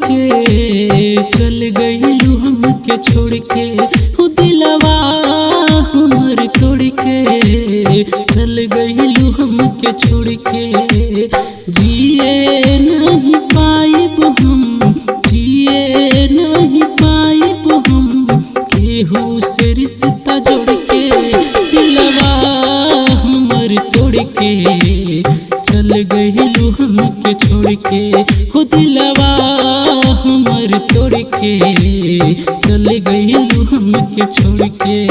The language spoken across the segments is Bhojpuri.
के चल गइलू हमके छोड़ के, हो दिलवा हमर तोड़ के चल गइलू हमके छोड़ के। जिए नहीं पाइब हम, जिए नहीं पाइब हम, केहू से रिश्ता जोड़ के दिलवा हमर तोड़ के चल गइलू हमके छोड़ के, हो दिलवा हमर तोड़ के चल गइलू हमके छोड़ के।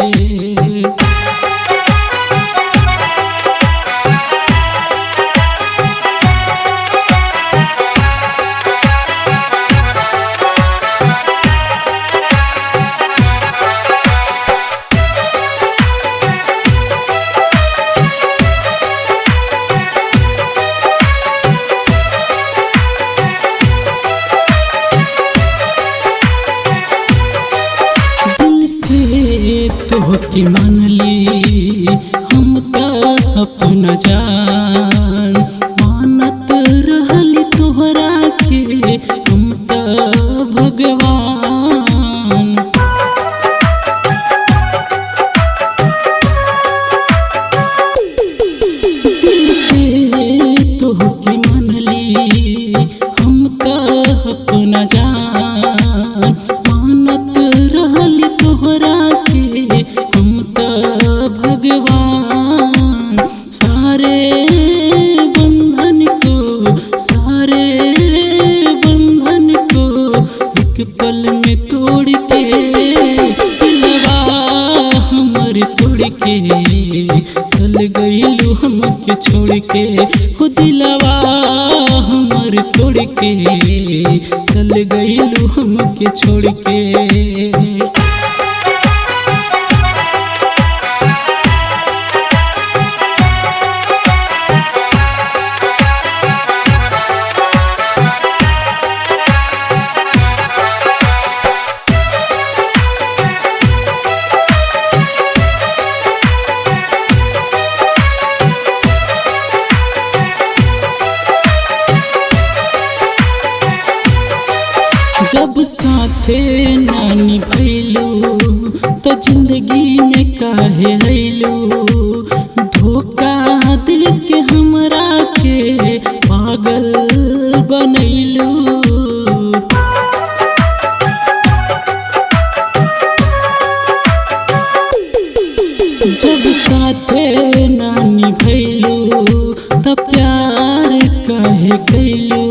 तोहके मान ली हम त अपना जान, मानत रहली तोहरा के हम त भगवान। तोहके मान ली हम त अपना जान, मानत रहली तोहरा हम त भगवान। सारे बंधन को, सारे बंधन को एक पल में तोड़ के दिलवा हमर तोड़ के चल गइलू हमके छोड़ के, हो दिलवा हमर तोड़ के चल गइलू हमके छोड़ के। जब साथे नानी भैलू तो जिंदगी में काहे हैलू, धोखा दिल के हमरा के पागल बनैलू। जब साथे नानी भैलू तो प्यार काहे कैलू,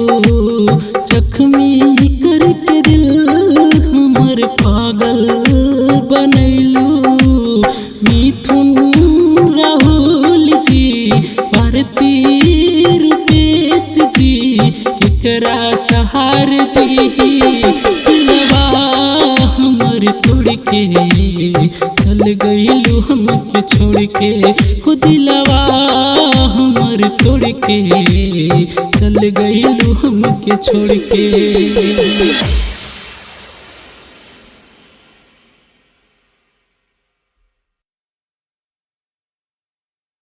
जख्मी करके दिल हमर पागल बनैलू। मिथुन राहुल जी, भारती रूपेश जी, केकरा सहार जी दिलवा हमर तोड़ के चल गइलू हमके छोड़ के, हो दिलवा हमर तोड़ के चल गइलू हमके छोड़ के।